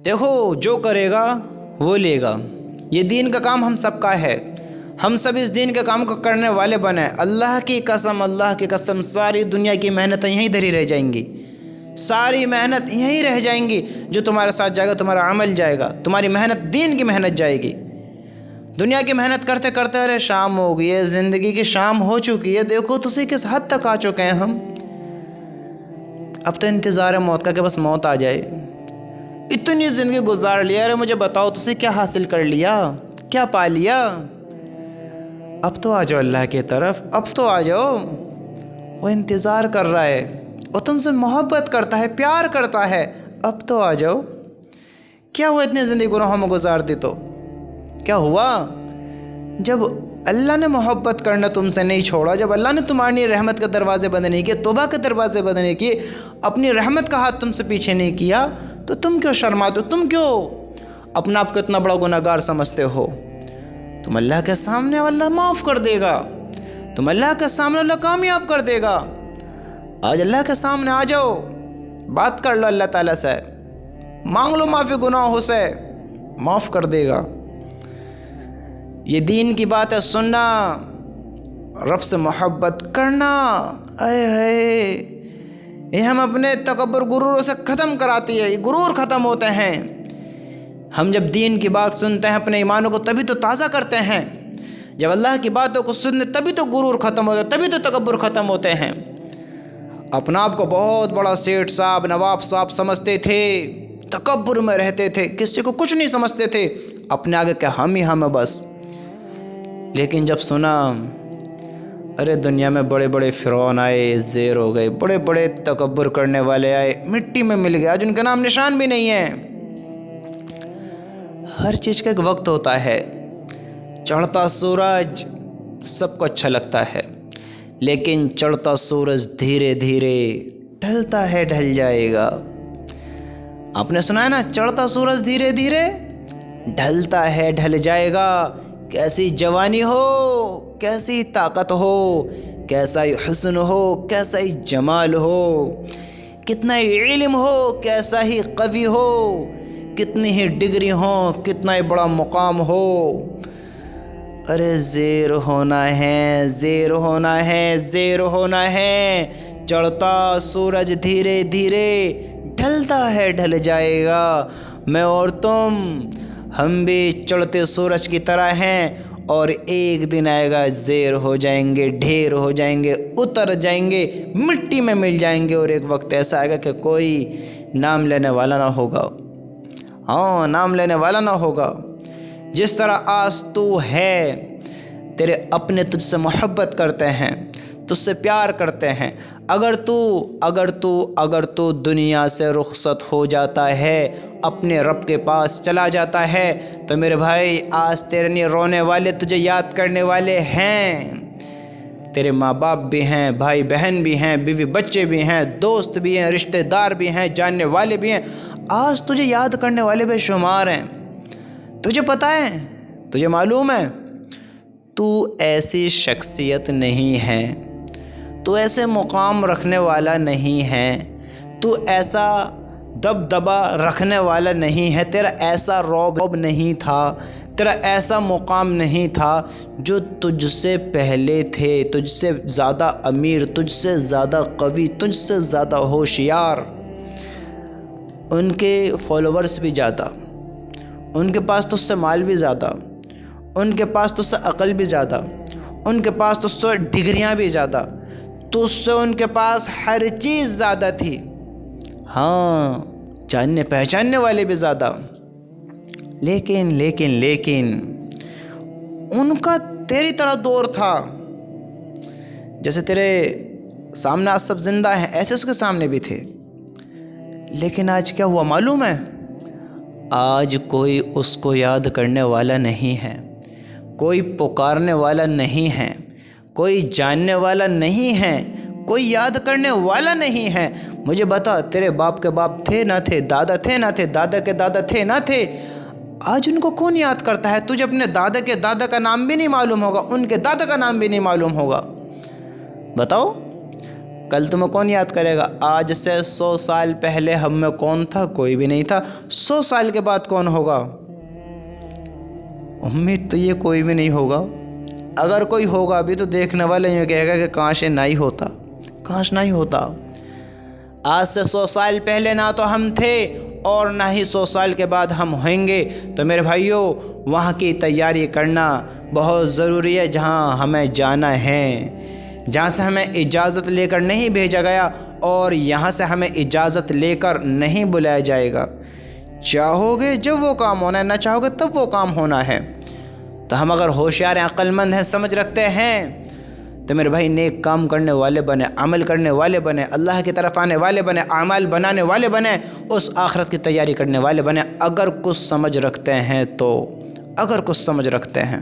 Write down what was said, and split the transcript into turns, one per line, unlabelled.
دیکھو جو کرے گا وہ لے گا، یہ دین کا کام ہم سب کا ہے، ہم سب اس دین کے کام کو کرنے والے بنے۔ اللہ کی قسم ساری دنیا کی محنتیں یہیں دھری رہ جائیں گی، ساری محنت یہیں رہ جائیں گی، جو تمہارے ساتھ جائے گا تمہارا عمل جائے گا، تمہاری محنت دین کی محنت جائے گی۔ دنیا کی محنت کرتے کرتے ارے شام ہو گئی ہے، زندگی کی شام ہو چکی ہے، دیکھو تسی کس حد تک آ چکے ہیں ہم۔ اب تو انتظار ہے موت کا کہ بس موت آ جائے۔ اتنی زندگی گزار لیا، ارے مجھے بتاؤ تسی کیا حاصل کر لیا، کیا پا لیا؟ اب تو آ جاؤ اللہ کی طرف، اب تو آ جاؤ۔ وہ انتظار کر رہا ہے، وہ تم سے محبت کرتا ہے، پیار کرتا ہے، اب تو آ جاؤ۔ کیا ہوا اتنی زندگی گناہوں میں گزار دی تو؟ کیا ہوا؟ جب اللہ نے محبت کرنا تم سے نہیں چھوڑا، جب اللہ نے تمہارے لیے رحمت کے دروازے بند نہیں کیے، توبہ کے دروازے بند نہیں کیے، اپنی رحمت کا ہاتھ تم سے پیچھے نہیں کیا، تو تم کیوں شرماتے ہو؟ تم کیوں اپنا آپ کو اتنا بڑا گناہ گار سمجھتے ہو؟ تم اللہ کے سامنے اللہ معاف کر دے گا، تم اللہ کے سامنے اللہ کامیاب کر دے گا۔ آج اللہ کے سامنے آ جاؤ، بات کر لو اللہ تعالیٰ سے، مانگ لو معافی گناہوں سے، معاف کر دے گا۔ یہ دین کی بات ہے سننا، رب سے محبت کرنا، اے ہے یہ ہم اپنے تکبر غرور سے ختم کراتی ہے، یہ غرور ختم ہوتے ہیں۔ ہم جب دین کی بات سنتے ہیں اپنے ایمانوں کو تبھی تو تازہ کرتے ہیں، جب اللہ کی باتوں کو سنتے تبھی تو غرور ختم ہوتا ہے، تبھی تو تکبر ختم ہوتے ہیں۔ اپنا آپ کو بہت بڑا سیٹھ صاحب نواب صاحب سمجھتے تھے، تکبر میں رہتے تھے، کسی کو کچھ نہیں سمجھتے تھے، اپنے آگے کہ ہم ہی ہم ہیں بس۔ لیکن جب سنا ارے دنیا میں بڑے بڑے فرعون آئے، زیر ہو گئے، بڑے بڑے تکبر کرنے والے آئے، مٹی میں مل گئے، آج ان کا نام نشان بھی نہیں ہے۔ ہر چیز کا ایک وقت ہوتا ہے، چڑھتا سورج سب کو اچھا لگتا ہے، لیکن چڑھتا سورج دھیرے دھیرے ڈھلتا ہے، ڈھل جائے گا۔ آپ نے سنا ہے نا، چڑھتا سورج دھیرے دھیرے ڈھلتا ہے، ڈھل جائے گا۔ کیسی جوانی ہو، کیسی طاقت ہو، کیسا ہی حسن ہو، کیسا ہی جمال ہو، کتنا ہی علم ہو، کیسا ہی قوی ہو، کتنی ہی ڈگری ہو، کتنا ہی بڑا مقام ہو، ارے زیر ہونا ہے، زیر ہونا ہے، زیر ہونا ہے۔ چڑھتا سورج دھیرے دھیرے ڈھلتا ہے، ڈھل جائے گا۔ میں اور تم ہم بھی چڑھتے سورج کی طرح ہیں، اور ایک دن آئے گا زیر ہو جائیں گے، ڈھیر ہو جائیں گے، اتر جائیں گے، مٹی میں مل جائیں گے، اور ایک وقت ایسا آئے گا کہ کوئی نام لینے والا نہ ہوگا۔ ہاں، نام لینے والا نہ ہوگا۔ جس طرح آج تو ہے، تیرے اپنے تجھ سے محبت کرتے ہیں، تجھ سے پیار کرتے ہیں، اگر تو دنیا سے رخصت ہو جاتا ہے، اپنے رب کے پاس چلا جاتا ہے، تو میرے بھائی آج تیرے لیے رونے والے، تجھے یاد کرنے والے ہیں۔ تیرے ماں باپ بھی ہیں، بھائی بہن بھی ہیں، بیوی بچے بھی ہیں، دوست بھی ہیں، رشتہ دار بھی ہیں، جاننے والے بھی ہیں، آج تجھے یاد کرنے والے بے شمار ہیں۔ تجھے پتہ ہے، تجھے معلوم ہے، تو ایسی شخصیت نہیں ہے، تو ایسے مقام رکھنے والا نہیں ہے، تو ایسا دبدبا رکھنے والا نہیں ہے، تیرا ایسا رعب نہیں تھا، تیرا ایسا مقام نہیں تھا۔ جو تجھ سے پہلے تھے، تجھ سے زیادہ امیر، تجھ سے زیادہ قوی، تجھ سے زیادہ ہوشیار، ان کے فالوورز بھی زیادہ، ان کے پاس تجھ سے مال بھی زیادہ، ان کے پاس تجھ سے عقل بھی زیادہ، ان کے پاس تجھ سے ڈگریاں بھی زیادہ، تجھ سے ان کے پاس ہر چیز زیادہ تھی۔ ہاں، جاننے پہچاننے والے بھی زیادہ، لیکن ان کا تیری طرح دور تھا۔ جیسے تیرے سامنے آج سب زندہ ہیں، ایسے اس کے سامنے بھی تھے۔ لیکن آج کیا ہوا معلوم ہے؟ آج کوئی اس کو یاد کرنے والا نہیں ہے، کوئی پکارنے والا نہیں ہے، کوئی جاننے والا نہیں ہے، کوئی یاد کرنے والا نہیں ہے۔ مجھے بتا، تیرے باپ کے باپ تھے نہ تھے، دادا تھے نہ تھے، دادا کے دادا تھے نہ تھے، آج ان کو کون یاد کرتا ہے؟ تجھے اپنے دادا کے دادا کا نام بھی نہیں معلوم ہوگا، ان کے دادا کا نام بھی نہیں معلوم ہوگا۔ بتاؤ، کل تمہیں کون یاد کرے گا؟ آج سے 100 سال پہلے ہم میں کون تھا؟ کوئی بھی نہیں تھا۔ 100 سال کے بعد کون ہوگا؟ امید تو یہ کوئی بھی نہیں ہوگا۔ اگر کوئی ہوگا بھی تو دیکھنے والے یہ کہے گا کہ کاش نہ ہی ہوتا، کاش نہ ہی ہوتا۔ آج سے 100 سال پہلے نہ تو ہم تھے اور نہ ہی 100 سال کے بعد ہم ہوئیں گے۔ تو میرے بھائیوں، وہاں کی تیاری کرنا بہت ضروری ہے جہاں ہمیں جانا ہے، جہاں سے ہمیں اجازت لے کر نہیں بھیجا گیا اور یہاں سے ہمیں اجازت لے کر نہیں بلایا جائے گا۔ چاہو گے جب وہ کام ہونا ہے، نہ چاہو گے تب وہ کام ہونا ہے۔ تو ہم اگر ہوشیار ہیں، عقل مند ہیں، سمجھ رکھتے ہیں، تو میرے بھائی نیک کام کرنے والے بنے، عمل کرنے والے بنے، اللہ کی طرف آنے والے بنے، اعمال بنانے والے بنے، اس آخرت کی تیاری کرنے والے بنے، اگر کچھ سمجھ رکھتے ہیں تو، اگر کچھ سمجھ رکھتے ہیں۔